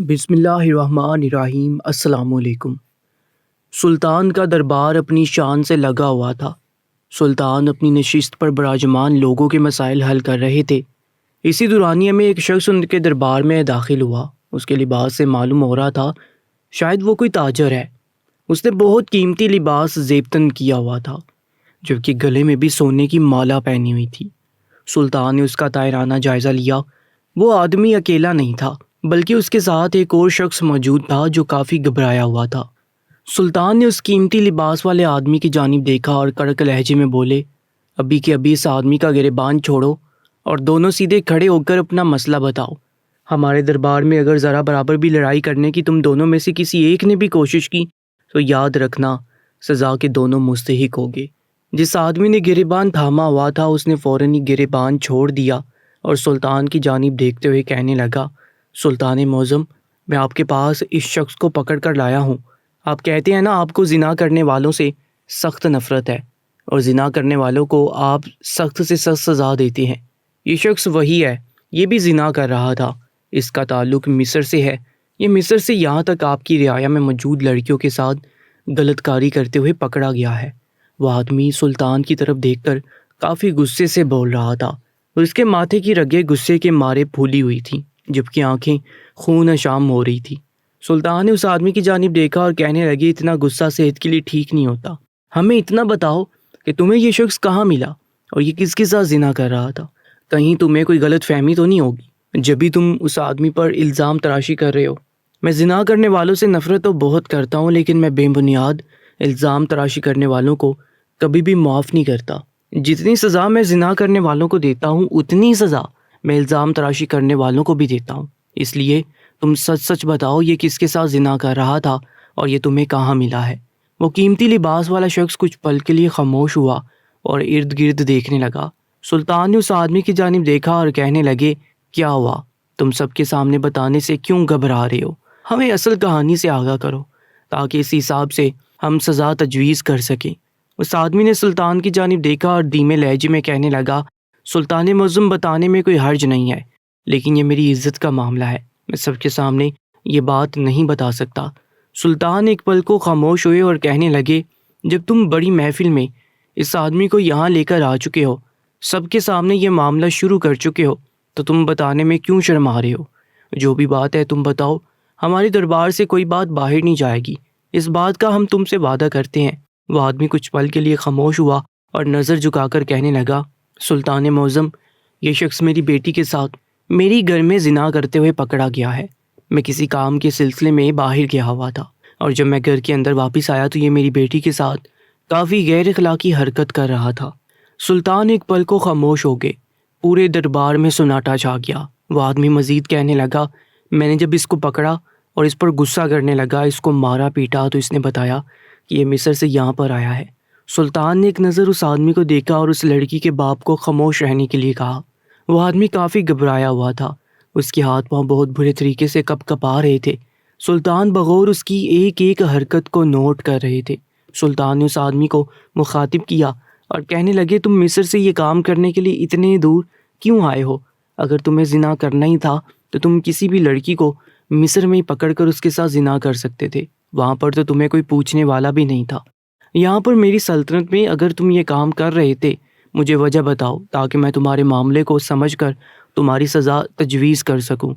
بسم اللہ الرحمن الرحیم۔ السلام علیکم۔ سلطان کا دربار اپنی شان سے لگا ہوا تھا۔ سلطان اپنی نشست پر براجمان لوگوں کے مسائل حل کر رہے تھے۔ اسی دورانیے میں ایک شخص ان کے دربار میں داخل ہوا۔ اس کے لباس سے معلوم ہو رہا تھا شاید وہ کوئی تاجر ہے۔ اس نے بہت قیمتی لباس زیبتن کیا ہوا تھا، جبکہ گلے میں بھی سونے کی مالا پہنی ہوئی تھی۔ سلطان نے اس کا طاہرانہ جائزہ لیا۔ وہ آدمی اکیلا نہیں تھا، بلکہ اس کے ساتھ ایک اور شخص موجود تھا جو کافی گھبرایا ہوا تھا۔ سلطان نے اس قیمتی لباس والے آدمی کی جانب دیکھا اور کڑک لہجے میں بولے، ابھی کے ابھی اس آدمی کا گریبان چھوڑو اور دونوں سیدھے کھڑے ہو کر اپنا مسئلہ بتاؤ۔ ہمارے دربار میں اگر ذرا برابر بھی لڑائی کرنے کی تم دونوں میں سے کسی ایک نے بھی کوشش کی تو یاد رکھنا سزا کے دونوں مستحق ہوگے۔ جس آدمی نے گریبان تھاما ہوا تھا اس نے فوراً ہی گریبان چھوڑ دیا اور سلطان کی جانب دیکھتے ہوئے کہنے لگا، سلطان معظم، میں آپ کے پاس اس شخص کو پکڑ کر لایا ہوں۔ آپ کہتے ہیں نا آپ کو زنا کرنے والوں سے سخت نفرت ہے اور زنا کرنے والوں کو آپ سخت سے سخت سزا دیتے ہیں۔ یہ شخص وہی ہے، یہ بھی زنا کر رہا تھا۔ اس کا تعلق مصر سے ہے۔ یہ مصر سے یہاں تک آپ کی رعایا میں موجود لڑکیوں کے ساتھ غلط کاری کرتے ہوئے پکڑا گیا ہے۔ وہ آدمی سلطان کی طرف دیکھ کر کافی غصے سے بول رہا تھا اور اس کے ماتھے کی رگیں غصے کے مارے پھولی ہوئی تھیں، جبکہ آنکھیں خون اشام ہو رہی تھی۔ سلطان نے اس آدمی کی جانب دیکھا اور کہنے لگے، اتنا غصہ صحت کے لیے ٹھیک نہیں ہوتا۔ ہمیں اتنا بتاؤ کہ تمہیں یہ شخص کہاں ملا اور یہ کس کے ساتھ زنا کر رہا تھا؟ کہیں تمہیں کوئی غلط فہمی تو نہیں ہوگی جب بھی تم اس آدمی پر الزام تراشی کر رہے ہو؟ میں زنا کرنے والوں سے نفرت تو بہت کرتا ہوں، لیکن میں بے بنیاد الزام تراشی کرنے والوں کو کبھی بھی معاف نہیں کرتا۔ جتنی سزا میں زنا کرنے والوں کو دیتا ہوں اتنی سزا میں الزام تراشی کرنے والوں کو بھی دیتا ہوں۔ اس لیے تم سچ سچ بتاؤ یہ کس کے ساتھ زنا کر رہا تھا اور یہ تمہیں کہاں ملا ہے؟ وہ قیمتی لباس والا شخص کچھ پل کے لیے خاموش ہوا اور ارد گرد دیکھنے لگا۔ سلطان نے اس آدمی کی جانب دیکھا اور کہنے لگے، کیا ہوا؟ تم سب کے سامنے بتانے سے کیوں گھبرا رہے ہو؟ ہمیں اصل کہانی سے آگاہ کرو تاکہ اس حساب سے ہم سزا تجویز کر سکیں۔ اس آدمی نے سلطان کی جانب دیکھا اور دھیمے لہجے میں کہنے لگا، سلطان معظم، بتانے میں کوئی حرج نہیں ہے، لیکن یہ میری عزت کا معاملہ ہے، میں سب کے سامنے یہ بات نہیں بتا سکتا۔ سلطان ایک پل کو خاموش ہوئے اور کہنے لگے، جب تم بڑی محفل میں اس آدمی کو یہاں لے کر آ چکے ہو، سب کے سامنے یہ معاملہ شروع کر چکے ہو، تو تم بتانے میں کیوں شرما رہے ہو؟ جو بھی بات ہے تم بتاؤ، ہمارے دربار سے کوئی بات باہر نہیں جائے گی، اس بات کا ہم تم سے وعدہ کرتے ہیں۔ وہ آدمی کچھ پل کے لیے خاموش ہوا اور نظر جھکا کر کہنے لگا، سلطان معظم، یہ شخص میری بیٹی کے ساتھ میری گھر میں زنا کرتے ہوئے پکڑا گیا ہے۔ میں کسی کام کے سلسلے میں باہر گیا ہوا تھا اور جب میں گھر کے اندر واپس آیا تو یہ میری بیٹی کے ساتھ کافی غیر اخلاقی حرکت کر رہا تھا۔ سلطان ایک پل کو خاموش ہو گئے۔ پورے دربار میں سناٹا چھا گیا۔ وہ آدمی مزید کہنے لگا، میں نے جب اس کو پکڑا اور اس پر غصہ کرنے لگا، اس کو مارا پیٹا، تو اس نے بتایا کہ یہ مصر سے یہاں پر آیا ہے۔ سلطان نے ایک نظر اس آدمی کو دیکھا اور اس لڑکی کے باپ کو خاموش رہنے کے لیے کہا۔ وہ آدمی کافی گھبرایا ہوا تھا، اس کے ہاتھ پاؤں بہت برے طریقے سے کپ کپا رہے تھے۔ سلطان بغور اس کی ایک ایک حرکت کو نوٹ کر رہے تھے۔ سلطان نے اس آدمی کو مخاطب کیا اور کہنے لگے، تم مصر سے یہ کام کرنے کے لیے اتنے دور کیوں آئے ہو؟ اگر تمہیں زنا کرنا ہی تھا تو تم کسی بھی لڑکی کو مصر میں ہی پکڑ کر اس کے ساتھ زنا کر سکتے تھے، وہاں پر تو تمہیں کوئی پوچھنے والا بھی نہیں تھا۔ یہاں پر میری سلطنت میں اگر تم یہ کام کر رہے تھے، مجھے وجہ بتاؤ تاکہ میں تمہارے معاملے کو سمجھ کر تمہاری سزا تجویز کر سکوں۔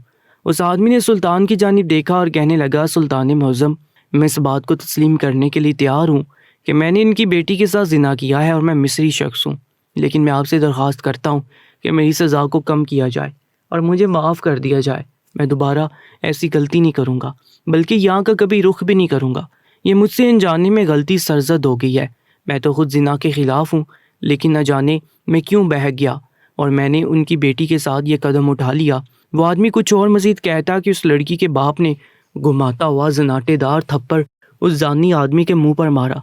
اس آدمی نے سلطان کی جانب دیکھا اور کہنے لگا، سلطان معظم، میں اس بات کو تسلیم کرنے کے لیے تیار ہوں کہ میں نے ان کی بیٹی کے ساتھ زنا کیا ہے اور میں مصری شخص ہوں، لیکن میں آپ سے درخواست کرتا ہوں کہ میری سزا کو کم کیا جائے اور مجھے معاف کر دیا جائے۔ میں دوبارہ ایسی غلطی نہیں کروں گا، بلکہ یہاں کا کبھی رخ بھی نہیں کروں گا۔ یہ مجھ سے انجانے میں غلطی سرزد ہو گئی ہے۔ میں تو خود زنا کے خلاف ہوں، لیکن نہ جانے میں کیوں بہک گیا اور میں نے ان کی بیٹی کے ساتھ یہ قدم اٹھا لیا۔ وہ آدمی کچھ اور مزید کہتا کہ اس لڑکی کے باپ نے گھماتا ہوا زناٹے دار تھپڑ اس زانی آدمی کے منہ پر مارا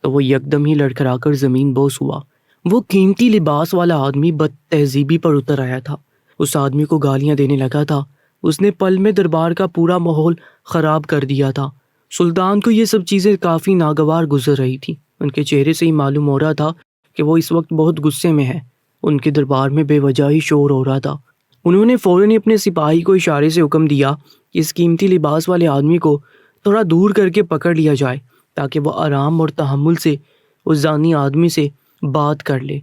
تو وہ یکدم ہی لڑکھڑا کر زمین بوس ہوا۔ وہ قیمتی لباس والا آدمی بد تہذیبی پر اتر آیا تھا، اس آدمی کو گالیاں دینے لگا تھا۔ اس نے پل میں دربار کا پورا ماحول خراب کر دیا تھا۔ سلطان کو یہ سب چیزیں کافی ناگوار گزر رہی تھی۔ ان کے چہرے سے ہی معلوم ہو رہا تھا کہ وہ اس وقت بہت غصے میں ہے۔ ان کے دربار میں بے وجہ ہی شور ہو رہا تھا۔ انہوں نے فوراً اپنے سپاہی کو اشارے سے حکم دیا کہ اس قیمتی لباس والے آدمی کو تھوڑا دور کر کے پکڑ لیا جائے تاکہ وہ آرام اور تحمل سے اس زانی آدمی سے بات کر لے۔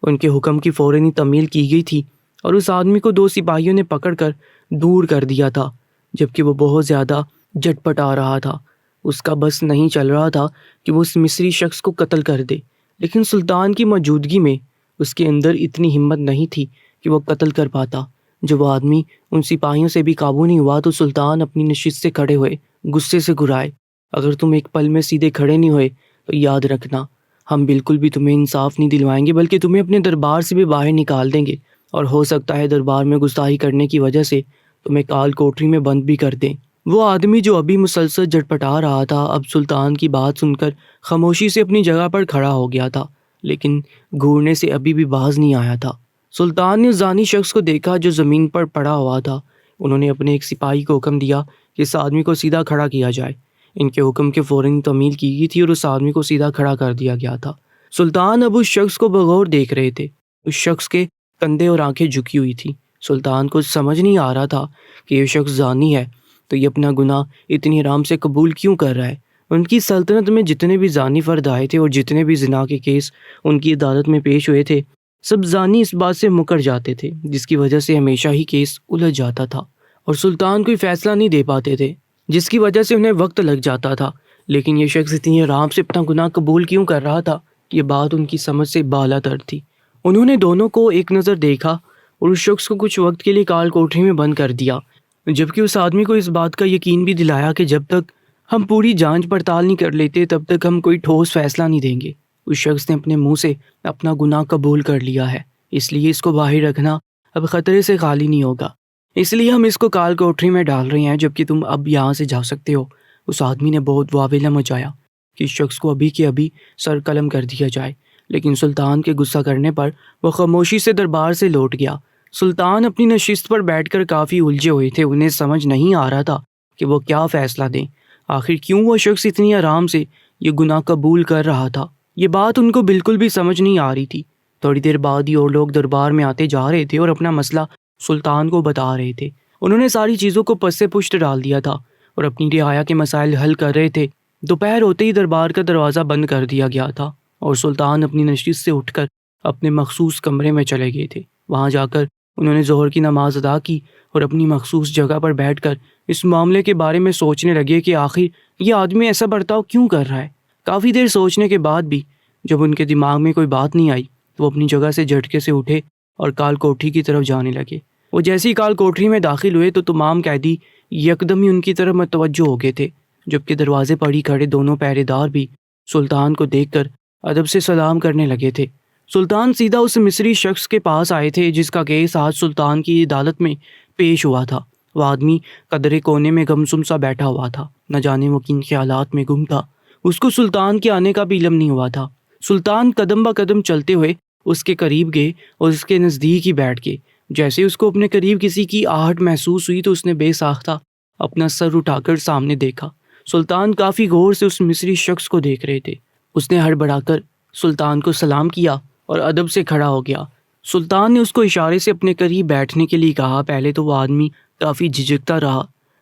ان کے حکم کی فوراً تعمیل کی گئی تھی اور اس آدمی کو 2 سپاہیوں نے پکڑ کر دور کر دیا تھا، جبکہ وہ بہت زیادہ جھٹپٹا رہا تھا۔ اس کا بس نہیں چل رہا تھا کہ وہ اس مصری شخص کو قتل کر دے، لیکن سلطان کی موجودگی میں اس کے اندر اتنی ہمت نہیں تھی کہ وہ قتل کر پاتا۔ جب وہ آدمی ان سپاہیوں سے بھی قابو نہیں ہوا تو سلطان اپنی نشست سے کھڑے ہوئے غصے سے گرائے، اگر تم ایک پل میں سیدھے کھڑے نہیں ہوئے تو یاد رکھنا، ہم بالکل بھی تمہیں انصاف نہیں دلوائیں گے بلکہ تمہیں اپنے دربار سے بھی باہر نکال دیں گے، اور ہو سکتا ہے دربار میں گستاخی کرنے کی وجہ سے تمہیں کال کوٹری میں بند بھی کر دیں۔ وہ آدمی جو ابھی مسلسل جھٹپٹا رہا تھا اب سلطان کی بات سن کر خاموشی سے اپنی جگہ پر کھڑا ہو گیا تھا، لیکن گھورنے سے ابھی بھی باز نہیں آیا تھا۔ سلطان نے اس زانی شخص کو دیکھا جو زمین پر پڑا ہوا تھا۔ انہوں نے اپنے ایک سپاہی کو حکم دیا کہ اس آدمی کو سیدھا کھڑا کیا جائے۔ ان کے حکم کے فوراً تعمیل کی گئی تھی اور اس آدمی کو سیدھا کھڑا کر دیا گیا تھا۔ سلطان اب اس شخص کو بغور دیکھ رہے تھے۔ اس شخص کے کندھے اور آنکھیں جھکی ہوئی تھیں۔ سلطان کو سمجھ نہیں آ رہا تھا کہ یہ شخص زانی ہے تو یہ اپنا گناہ اتنی آرام سے قبول کیوں کر رہا ہے۔ ان کی سلطنت میں جتنے بھی زانی فرد آئے تھے اور جتنے بھی زنا کے کیس ان کی عدالت میں پیش ہوئے تھے، سب زانی اس بات سے مکر جاتے تھے، جس کی وجہ سے ہمیشہ ہی کیس الجھ جاتا تھا اور سلطان کوئی فیصلہ نہیں دے پاتے تھے، جس کی وجہ سے انہیں وقت لگ جاتا تھا۔ لیکن یہ شخص اتنی آرام سے اپنا گناہ قبول کیوں کر رہا تھا، یہ بات ان کی سمجھ سے بالا تر تھی۔ انہوں نے دونوں کو ایک نظر دیکھا اور اس شخص کو کچھ وقت کے لیے کال کوٹری میں بند کر دیا، جبکہ اس آدمی کو اس بات کا یقین بھی دلایا کہ جب تک ہم پوری جانچ پڑتال نہیں کر لیتے تب تک ہم کوئی ٹھوس فیصلہ نہیں دیں گے۔ اس شخص نے اپنے منہ سے اپنا گناہ قبول کر لیا ہے، اس لیے اس کو باہر رکھنا اب خطرے سے خالی نہیں ہوگا، اس لیے ہم اس کو کال کوٹری میں ڈال رہے ہیں، جبکہ تم اب یہاں سے جا سکتے ہو۔ اس آدمی نے بہت واویلا مچایا کہ اس شخص کو ابھی کے ابھی سر قلم کر دیا جائے، لیکن سلطان کے غصہ کرنے پر وہ خاموشی سے دربار سے لوٹ گیا۔ سلطان اپنی نشست پر بیٹھ کر کافی الجھے ہوئے تھے، انہیں سمجھ نہیں آ رہا تھا کہ وہ کیا فیصلہ دیں۔ آخر کیوں وہ شخص اتنی آرام سے یہ گناہ قبول کر رہا تھا، یہ بات ان کو بالکل بھی سمجھ نہیں آ رہی تھی۔ تھوڑی دیر بعد ہی اور لوگ دربار میں آتے جا رہے تھے اور اپنا مسئلہ سلطان کو بتا رہے تھے۔ انہوں نے ساری چیزوں کو پس سے پشت ڈال دیا تھا اور اپنی رعایا کے مسائل حل کر رہے تھے۔ دوپہر ہوتے ہی دربار کا دروازہ بند کر دیا گیا تھا اور سلطان اپنی نشست سے اٹھ کر اپنے مخصوص کمرے میں چلے گئے تھے۔ وہاں جا کر انہوں نے ظہر کی نماز ادا کی اور اپنی مخصوص جگہ پر بیٹھ کر اس معاملے کے بارے میں سوچنے لگے کہ آخر یہ آدمی ایسا برتاؤ کیوں کر رہا ہے۔ کافی دیر سوچنے کے بعد بھی جب ان کے دماغ میں کوئی بات نہیں آئی تو وہ اپنی جگہ سے جھٹکے سے اٹھے اور کال کوٹری کی طرف جانے لگے۔ وہ جیسے ہی کال کوٹری میں داخل ہوئے تو تمام قیدی یکدم ہی ان کی طرف متوجہ ہو گئے تھے، جبکہ دروازے پر ہی کھڑے دونوں پہرے دار بھی سلطان کو دیکھ کر ادب سے سلام کرنے لگے تھے۔ سلطان سیدھا اس مصری شخص کے پاس آئے تھے جس کا کیس آج سلطان کی عدالت میں پیش ہوا تھا۔ وہ آدمی قدرے کونے میں گمسم سا بیٹھا ہوا تھا، نہ جانے وہ کن خیالات میں گم تھا۔ اس کو سلطان کے آنے کا بھی علم نہیں ہوا تھا۔ سلطان قدم با قدم چلتے ہوئے اس کے قریب گئے اور اس کے نزدیک ہی بیٹھ گئے۔ جیسے اس کو اپنے قریب کسی کی آہٹ محسوس ہوئی تو اس نے بے ساختہ اپنا سر اٹھا کر سامنے دیکھا۔ سلطان کافی غور سے اس مصری شخص کو دیکھ رہے تھے۔ اس نے ہڑبڑا کر سلطان کو سلام کیا اور ادب سے کھڑا ہو گیا۔ سلطان نے اس کو اشارے سے اپنے قریب بیٹھنے کے لیے کہا۔ پہلے تو وہ آدمی کافی جھجکتا رہا،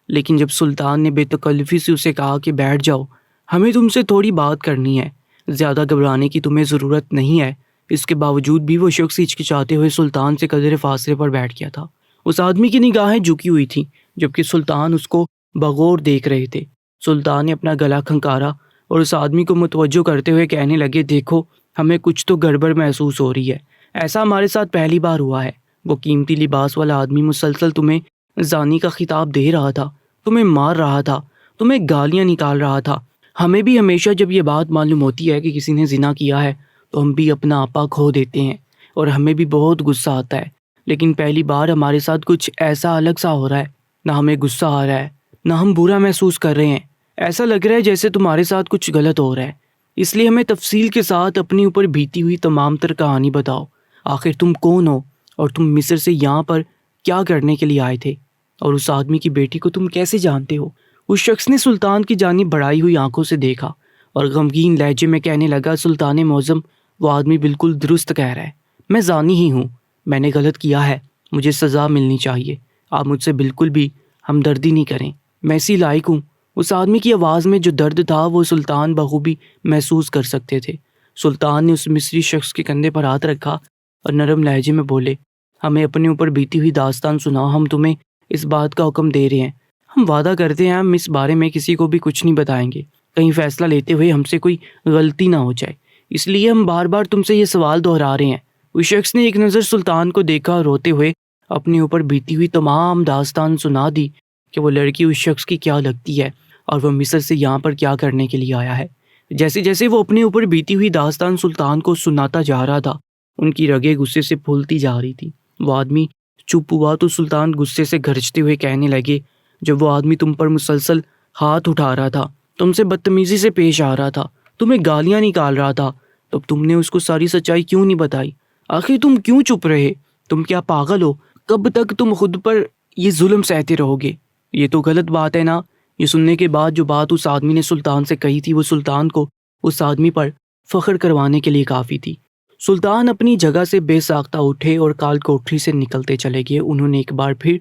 لیکن جب سلطان نے بے تکلفی سے اسے کہا کہ بیٹھ جاؤ، ہمیں تم سے تھوڑی بات کرنی ہے، زیادہ گھبرانے کی تمہیں ضرورت نہیں ہے، اس کے باوجود بھی وہ شخص ہچکچاتے ہوئے سلطان سے قدرے فاصلے پر بیٹھ گیا تھا۔ اس آدمی کی نگاہیں جھکی ہوئی تھیں جبکہ سلطان اس کو بغور دیکھ رہے تھے۔ سلطان نے اپنا گلا کھنکارا اور اس آدمی کو متوجہ کرتے ہوئے کہنے لگے، دیکھو ہمیں کچھ تو گڑبڑ محسوس ہو رہی ہے، ایسا ہمارے ساتھ پہلی بار ہوا ہے۔ وہ قیمتی لباس والا آدمی مسلسل تمہیں زانی کا خطاب دے رہا تھا، تمہیں مار رہا تھا، تمہیں گالیاں نکال رہا تھا۔ ہمیں بھی ہمیشہ جب یہ بات معلوم ہوتی ہے کہ کسی نے زنا کیا ہے تو ہم بھی اپنا آپا کھو دیتے ہیں اور ہمیں بھی بہت غصہ آتا ہے، لیکن پہلی بار ہمارے ساتھ کچھ ایسا الگ سا ہو رہا ہے، نہ ہمیں غصہ آ رہا ہے نہ ہم برا محسوس کر رہے ہیں، ایسا لگ رہا ہے جیسے تمہارے ساتھ کچھ غلط ہو رہا ہے۔ اس لیے ہمیں تفصیل کے ساتھ اپنی اوپر بیتی ہوئی تمام تر کہانی بتاؤ، آخر تم کون ہو اور تم مصر سے یہاں پر کیا کرنے کے لیے آئے تھے، اور اس آدمی کی بیٹی کو تم کیسے جانتے ہو؟ اس شخص نے سلطان کی جانب بڑھائی ہوئی آنکھوں سے دیکھا اور غمگین لہجے میں کہنے لگا، سلطان معظم، وہ آدمی بالکل درست کہہ رہا ہے، میں زانی ہی ہوں، میں نے غلط کیا ہے، مجھے سزا ملنی چاہیے، آپ مجھ سے بالکل بھی ہمدردی نہیں کریں، میں اسی لائق ہوں۔ اس آدمی کی آواز میں جو درد تھا وہ سلطان بخوبی محسوس کر سکتے تھے۔ سلطان نے اس مصری شخص کے کندھے پر ہاتھ رکھا اور نرم لہجے میں بولے، ہمیں اپنے اوپر بیتی ہوئی داستان سناؤ، ہم تمہیں اس بات کا حکم دے رہے ہیں۔ ہم وعدہ کرتے ہیں ہم اس بارے میں کسی کو بھی کچھ نہیں بتائیں گے، کہیں فیصلہ لیتے ہوئے ہم سے کوئی غلطی نہ ہو جائے، اس لیے ہم بار بار تم سے یہ سوال دہرا رہے ہیں۔ اس شخص نے ایک نظر سلطان کو دیکھا اور روتے ہوئے اپنے اوپر بیتی ہوئی تمام داستان سنا دی کہ وہ لڑکی اس شخص کی کیا لگتی ہے اور وہ مصر سے یہاں پر کیا کرنے کے لیے آیا ہے۔ جیسے جیسے وہ اپنے اوپر بیتی ہوئی داستان سلطان کو سناتا جا رہا تھا، ان کی رگیں غصے سے پھولتی جا رہی تھی۔ وہ آدمی چپ ہوا تو سلطان غصے سے گرجتے ہوئے کہنے لگے، جب وہ آدمی تم پر مسلسل ہاتھ اٹھا رہا تھا، تم سے بدتمیزی سے پیش آ رہا تھا، تمہیں گالیاں نکال رہا تھا، تب تم نے اس کو ساری سچائی کیوں نہیں بتائی؟ آخر تم کیوں چپ رہے؟ تم کیا پاگل ہو؟ کب تک تم خود پر یہ ظلم سہتے رہو گے؟ یہ تو غلط بات ہے نا۔ یہ سننے کے بعد جو بات اس آدمی نے سلطان سے کہی تھی وہ سلطان کو اس آدمی پر فخر کروانے کے لیے کافی تھی۔ سلطان اپنی جگہ سے بے ساختہ اٹھے اور کال کوٹری سے نکلتے چلے گئے۔ انہوں نے ایک بار پھر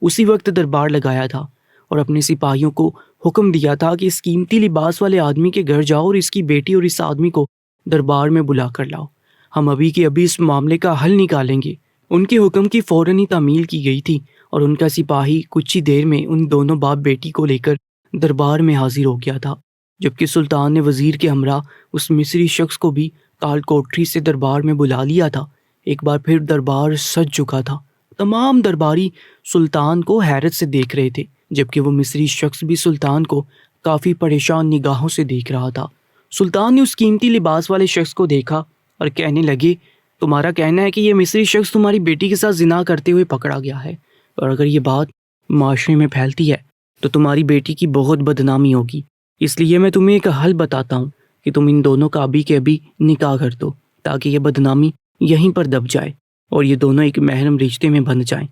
اسی وقت دربار لگایا تھا اور اپنے سپاہیوں کو حکم دیا تھا کہ اس قیمتی لباس والے آدمی کے گھر جاؤ اور اس کی بیٹی اور اس آدمی کو دربار میں بلا کر لاؤ، ہم ابھی کے ابھی اس معاملے کا حل نکالیں گے۔ ان کے حکم کی فوراً ہی تعمیل کی گئی تھی اور ان کا سپاہی کچھ ہی دیر میں ان دونوں باپ بیٹی کو لے کر دربار میں حاضر ہو گیا تھا، جبکہ سلطان نے وزیر کے ہمراہ اس مصری شخص کو بھی کال کوٹری سے دربار میں بلا لیا تھا۔ ایک بار پھر دربار سج چکا تھا، تمام درباری سلطان کو حیرت سے دیکھ رہے تھے، جبکہ وہ مصری شخص بھی سلطان کو کافی پریشان نگاہوں سے دیکھ رہا تھا۔ سلطان نے اس قیمتی لباس والے شخص کو دیکھا اور کہنے لگے، تمہارا کہنا ہے کہ یہ مصری شخص تمہاری بیٹی کے ساتھ زنا کرتے ہوئے پکڑا گیا ہے، اور اگر یہ بات معاشرے میں پھیلتی ہے تو تمہاری بیٹی کی بہت بدنامی ہوگی، اس لیے میں تمہیں ایک حل بتاتا ہوں کہ تم ان دونوں کا ابھی کے ابھی نکاح کر دو تاکہ یہ بدنامی یہیں پر دب جائے اور یہ دونوں ایک محرم رشتے میں بندھ جائیں۔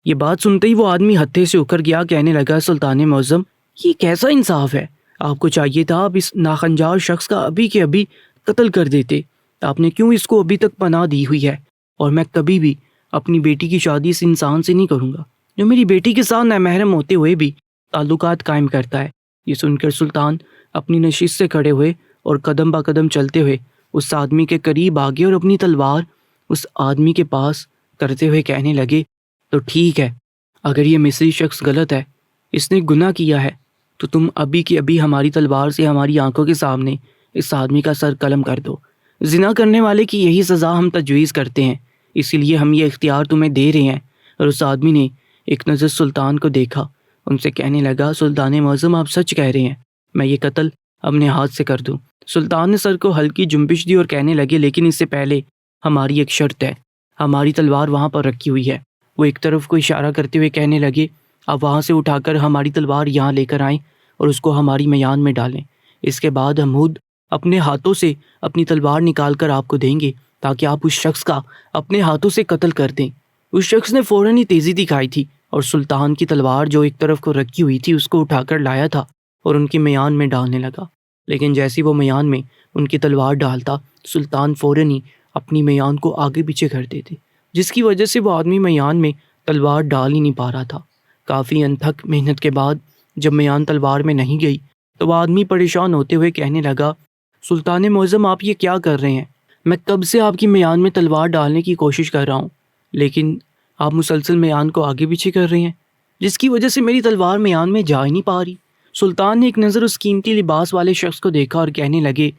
یہ بات سنتے ہی وہ آدمی ہتھے سے اکھڑ گیا، کہنے لگا، سلطان معظم، یہ کیسا انصاف ہے؟ آپ کو چاہیے تھا آپ اس ناخنجار شخص کا ابھی کے ابھی قتل کر دیتے۔ آپ نے کیوں اس کو ابھی تک پناہ دی ہوئی ہے؟ اور میں کبھی بھی اپنی بیٹی کی شادی اس انسان سے نہیں کروں گا جو میری بیٹی کے ساتھ نامحرم ہوتے ہوئے بھی تعلقات قائم کرتا ہے۔ یہ سن کر سلطان اپنی نشست سے کھڑے ہوئے اور قدم با قدم چلتے ہوئے اس آدمی کے قریب آگے اور اپنی تلوار اس آدمی کے پاس کرتے ہوئے کہنے لگے، تو ٹھیک ہے، اگر یہ مصری شخص غلط ہے، اس نے گناہ کیا ہے، تو تم ابھی کے ابھی ہماری تلوار سے ہماری آنکھوں کے سامنے اس آدمی کا سر قلم کر دو۔ زنا کرنے والے کی یہی سزا ہم تجویز کرتے ہیں، اسی لیے ہم یہ اختیار تمہیں دے رہے ہیں۔ اور اس آدمی نے ایک نظر سلطان کو دیکھا، ان سے کہنے لگا، سلطان معظم، آپ سچ کہہ رہے ہیں، میں یہ قتل اپنے ہاتھ سے کر دوں۔ سلطان نے سر کو ہلکی جنبش دی اور کہنے لگے، لیکن اس سے پہلے ہماری ایک شرط ہے، ہماری تلوار وہاں پر رکھی ہوئی ہے۔ وہ ایک طرف کو اشارہ کرتے ہوئے کہنے لگے، آپ وہاں سے اٹھا کر ہماری تلوار یہاں لے کر آئیں اور اس کو ہماری میان میں ڈالیں۔ اس کے بعد ہم خود اپنے ہاتھوں سے اپنی تلوار نکال کر آپ کو دیں گے تاکہ آپ اس شخص کا اپنے ہاتھوں سے قتل کر دیں۔ اس شخص نے فوراً ہی تیزی دکھائی تھی اور سلطان کی تلوار جو ایک طرف کو رکھی ہوئی تھی اس کو اٹھا کر لایا تھا اور ان کی میان میں ڈالنے لگا، لیکن جیسی وہ میان میں ان کی تلوار ڈالتا، سلطان فوراً ہی اپنی میان کو آگے پیچھے کر دیتے، جس کی وجہ سے وہ آدمی میان میں تلوار ڈال ہی نہیں پا رہا تھا۔ کافی انتھک محنت کے بعد جب میان تلوار میں نہیں گئی تو وہ آدمی پریشان ہوتے ہوئے کہنے لگا، سلطان معظم، آپ یہ کیا کر رہے ہیں؟ میں کب سے آپ کی میان میں تلوار ڈالنے کی کوشش کر رہا ہوں، لیکن آپ مسلسل میان کو آگے پیچھے کر رہے ہیں، جس کی وجہ سے میری تلوار میان میں جا ہی نہیں پا رہی۔ سلطان نے ایک نظر اس قیمتی لباس والے شخص کو دیکھا اور کہنے لگے،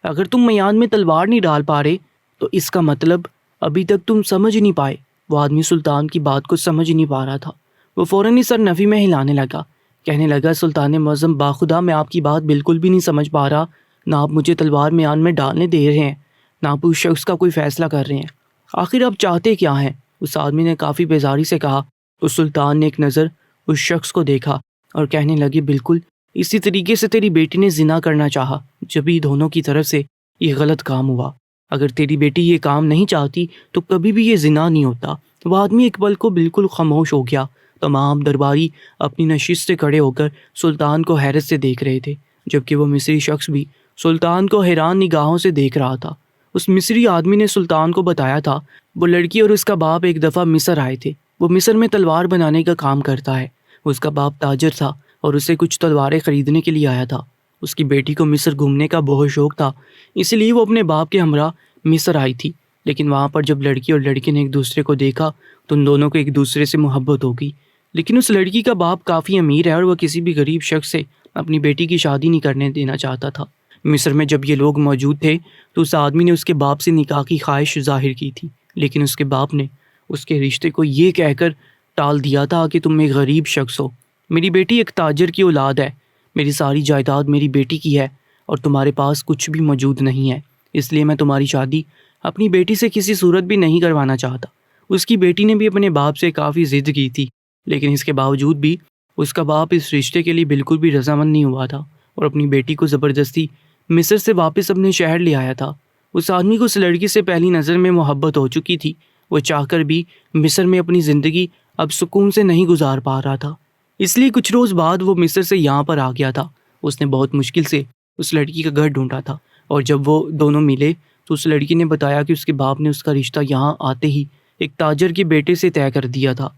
اگر تم میان میں تلوار نہیں ڈال پا رہے تو اس کا مطلب ابھی تک تم سمجھ نہیں پائے۔ وہ آدمی سلطان کی بات کو سمجھ نہیں پا رہا تھا، وہ فوراً ہی سر نفی میں ہلانے لگا، کہنے لگا، سلطان معظم، باخدا میں آپ کی بات بالکل بھی نہیں سمجھ پا رہا، نہ آپ مجھے تلوار میان میں ڈالنے دے رہے ہیں، نہ آپ اس شخص کا کوئی فیصلہ کر رہے ہیں، آخر آپ چاہتے کیا ہیں؟ اس آدمی نے کافی بیزاری سے کہا۔ تو سلطان نے ایک نظر اس شخص کو دیکھا اور کہنے لگے، بالکل اسی طریقے سے تیری بیٹی نے زنا کرنا چاہا، جبھی دونوں کی طرف سے یہ غلط کام ہوا۔ اگر تیری بیٹی یہ کام نہیں چاہتی تو کبھی بھی یہ زنا نہیں ہوتا۔ وہ آدمی ایک پل کو بالکل خاموش ہو گیا۔ تمام درباری اپنی نشست سے کھڑے ہو کر سلطان کو حیرت سے دیکھ رہے تھے، جبکہ وہ مصری شخص بھی سلطان کو حیران نگاہوں سے دیکھ رہا تھا۔ اس مصری آدمی نے سلطان کو بتایا تھا، وہ لڑکی اور اس کا باپ ایک دفعہ مصر آئے تھے، وہ مصر میں تلوار بنانے کا کام کرتا ہے، اس کا باپ تاجر تھا اور اسے کچھ تلواریں خریدنے کے لیے آیا تھا۔ اس کی بیٹی کو مصر گھومنے کا بہت شوق تھا، اس لیے وہ اپنے باپ کے ہمراہ مصر آئی تھی۔ لیکن وہاں پر جب لڑکی اور لڑکے نے ایک دوسرے کو دیکھا تو ان دونوں کو ایک دوسرے سے محبت ہو گئی۔ لیکن اس لڑکی کا باپ کافی امیر ہے اور وہ کسی بھی غریب شخص سے اپنی بیٹی کی شادی نہیں کرنے دینا چاہتا تھا۔ مصر میں جب یہ لوگ موجود تھے تو اس آدمی نے اس کے باپ سے نکاح کی خواہش ظاہر کی تھی، لیکن اس کے باپ نے اس کے رشتے کو یہ کہہ کر ٹال دیا تھا کہ تم ایک غریب شخص ہو، میری بیٹی ایک تاجر کی اولاد ہے، میری ساری جائیداد میری بیٹی کی ہے اور تمہارے پاس کچھ بھی موجود نہیں ہے، اس لیے میں تمہاری شادی اپنی بیٹی سے کسی صورت بھی نہیں کروانا چاہتا۔ اس کی بیٹی نے بھی اپنے باپ سے کافی ضد کی تھی، لیکن اس کے باوجود بھی اس کا باپ اس رشتے کے لیے بالکل بھی رضامند نہیں ہوا تھا اور اپنی بیٹی کو زبردستی مصر سے واپس اپنے شہر لے آیا تھا۔ اس آدمی کو اس لڑکی سے پہلی نظر میں محبت ہو چکی تھی، وہ چاہ کر بھی مصر میں اپنی زندگی اب سکون سے نہیں گزار پا رہا تھا، اس لیے کچھ روز بعد وہ مصر سے یہاں پر آ گیا تھا۔ اس نے بہت مشکل سے اس لڑکی کا گھر ڈھونڈا تھا اور جب وہ دونوں ملے تو اس لڑکی نے بتایا کہ اس کے باپ نے اس کا رشتہ یہاں آتے ہی ایک تاجر کے بیٹے سے طے کر دیا تھا۔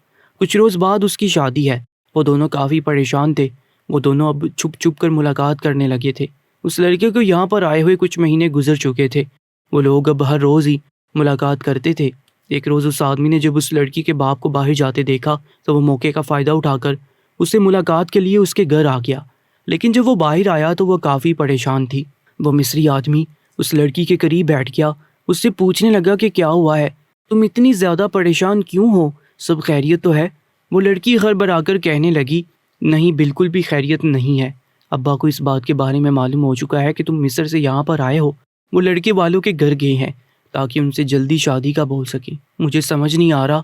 کچھ روز بعد اس کی شادی ہے۔ وہ دونوں کافی پریشان تھے، وہ دونوں اب چھپ چھپ کر ملاقات کرنے لگے تھے۔ اس لڑکے کو یہاں پر آئے ہوئے کچھ مہینے گزر چکے تھے، وہ لوگ اب ہر روز ہی ملاقات کرتے تھے۔ ایک روز اس آدمی نے جب اس لڑکی کے باپ کو باہر جاتے دیکھا تو وہ موقع کا فائدہ اٹھا کر اسے ملاقات کے لیے اس کے گھر آ گیا، لیکن جب وہ باہر آیا تو وہ کافی پریشان تھی۔ وہ مصری آدمی اس لڑکی کے قریب بیٹھ گیا، اس سے پوچھنے لگا کہ کیا ہوا ہے، تم اتنی زیادہ پریشان کیوں ہو، سب خیریت تو ہے؟ وہ لڑکی ہڑبڑا کر کہنے لگی، نہیں بالکل بھی خیریت نہیں ہے، ابا کو اس بات کے بارے میں معلوم ہو چکا ہے کہ تم مصر سے یہاں پر آئے ہو، وہ لڑکے والوں کے گھر گئے ہیں تاکہ ان سے جلدی شادی کا بول سکیں۔ مجھے سمجھ نہیں آ رہا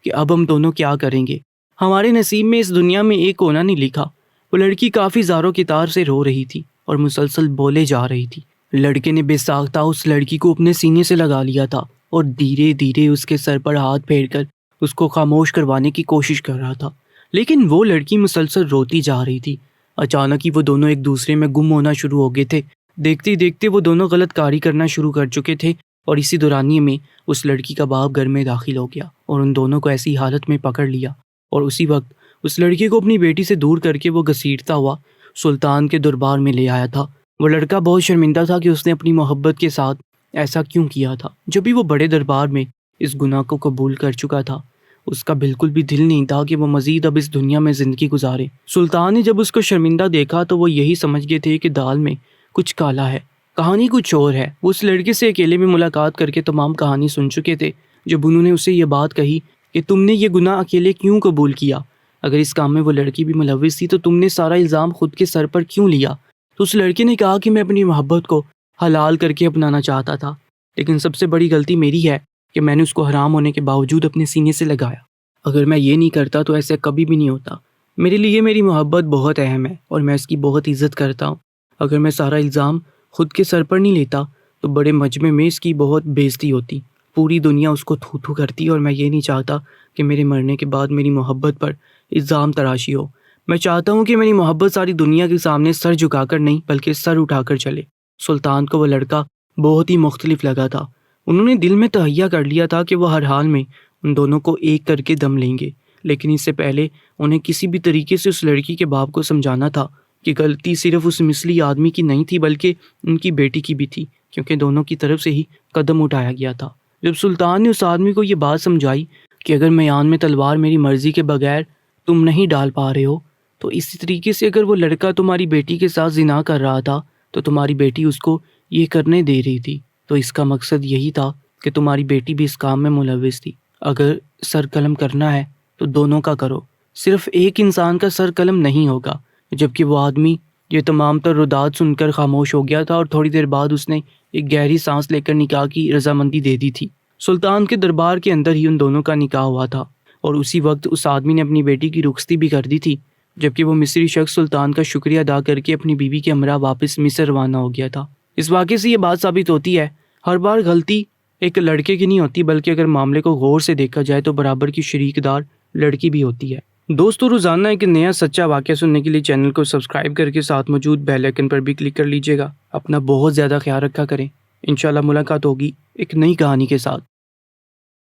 کہ اب ہم دونوں کیا کریں گے، ہمارے نصیب میں اس دنیا میں ایک ہونا نہیں لکھا۔ وہ لڑکی کافی زاروں کی تار سے رو رہی تھی اور مسلسل بولے جا رہی تھی۔ لڑکے نے بے ساختہ اس لڑکی کو اپنے سینے سے لگا لیا تھا اور دھیرے دھیرے اس کے سر پر ہاتھ پھیر کر اس کو خاموش کروانے کی کوشش کر رہا تھا، لیکن وہ لڑکی مسلسل روتی جا رہی تھی۔ اچانک ہی وہ دونوں ایک دوسرے میں گم ہونا شروع ہو گئے تھے۔ دیکھتے دیکھتے وہ دونوں غلط کاری کرنا شروع کر چکے تھے اور اسی دورانیے میں اس لڑکی کا باپ گھر میں داخل ہو گیا اور ان دونوں کو ایسی حالت میں پکڑ لیا اور اسی وقت اس لڑکے کو اپنی بیٹی سے دور کر کے وہ گھسیٹتا ہوا سلطان کے دربار میں لے آیا تھا۔ وہ لڑکا بہت شرمندہ تھا کہ اس نے اپنی محبت کے ساتھ ایسا کیوں کیا تھا۔ جب بھی وہ بڑے دربار میں اس گناہ کو قبول کر چکا تھا، اس کا بالکل بھی دل نہیں تھا کہ وہ مزید اب اس دنیا میں زندگی گزارے۔ سلطان نے جب اس کو شرمندہ دیکھا تو وہ یہی سمجھ گئے تھے کہ دال میں کچھ کالا ہے، کہانی کچھ اور ہے۔ وہ اس لڑکے سے اکیلے میں ملاقات کر کے تمام کہانی سن چکے تھے۔ جب انہوں نے اسے یہ بات کہی کہ تم نے یہ گناہ اکیلے کیوں قبول کیا، اگر اس کام میں وہ لڑکی بھی ملوث تھی تو تم نے سارا الزام خود کے سر پر کیوں لیا، تو اس لڑکے نے کہا کہ میں اپنی محبت کو حلال کر کے اپنانا چاہتا تھا، لیکن سب سے بڑی غلطی میری ہے کہ میں نے اس کو حرام ہونے کے باوجود اپنے سینے سے لگایا۔ اگر میں یہ نہیں کرتا تو ایسا کبھی بھی نہیں ہوتا۔ میرے لیے میری محبت بہت اہم ہے اور میں اس کی بہت عزت کرتا ہوں۔ اگر میں سارا الزام خود کے سر پر نہیں لیتا تو بڑے مجمع میں اس کی بہت بےعزتی ہوتی، پوری دنیا اس کو تھو تھو کرتی، اور میں یہ نہیں چاہتا کہ میرے مرنے کے بعد میری محبت پر الزام تراشی ہو۔ میں چاہتا ہوں کہ میری محبت ساری دنیا کے سامنے سر جھکا کر نہیں بلکہ سر اٹھا کر چلے۔ سلطان کو وہ لڑکا بہت ہی مختلف لگا تھا۔ انہوں نے دل میں تہیہ کر لیا تھا کہ وہ ہر حال میں ان دونوں کو ایک کر کے دم لیں گے، لیکن اس سے پہلے انہیں کسی بھی طریقے سے اس لڑکی کے باپ کو سمجھانا تھا کہ غلطی صرف اس مثلی آدمی کی نہیں تھی بلکہ ان کی بیٹی کی بھی تھی، کیونکہ دونوں کی طرف سے ہی قدم اٹھایا گیا تھا۔ جب سلطان نے اس آدمی کو یہ بات سمجھائی کہ اگر میان میں تلوار میری مرضی کے بغیر تم نہیں ڈال پا رہے ہو، تو اسی طریقے سے اگر وہ لڑکا تمہاری بیٹی کے ساتھ زنا کر رہا تھا تو تمہاری بیٹی اس کو یہ کرنے دے رہی تھی، تو اس کا مقصد یہی تھا کہ تمہاری بیٹی بھی اس کام میں ملوث تھی۔ اگر سر قلم کرنا ہے تو دونوں کا کرو، صرف ایک انسان کا سر قلم نہیں ہوگا۔ جبکہ وہ آدمی یہ تمام تر رداد سن کر خاموش ہو گیا تھا اور تھوڑی دیر بعد اس نے ایک گہری سانس لے کر نکاح کی رضامندی دے دی تھی۔ سلطان کے دربار کے اندر ہی ان دونوں کا نکاح ہوا تھا اور اسی وقت اس آدمی نے اپنی بیٹی کی رخصتی بھی کر دی تھی، جبکہ وہ مصری شخص سلطان کا شکریہ ادا کر کے اپنی بیوی کے ہمراہ واپس مصر روانہ ہو گیا تھا۔ اس واقعے سے یہ بات ثابت ہوتی ہے، ہر بار غلطی ایک لڑکے کی نہیں ہوتی، بلکہ اگر معاملے کو غور سے دیکھا جائے تو برابر کی شریک دار لڑکی بھی ہوتی ہے۔ دوستو، روزانہ ایک نیا سچا واقعہ سننے کے لیے چینل کو سبسکرائب کر کے ساتھ موجود بیل آئیکن پر بھی کلک کر لیجیے گا۔ اپنا بہت زیادہ خیال رکھا کریں۔ انشاءاللہ ملاقات ہوگی ایک نئی کہانی کے ساتھ۔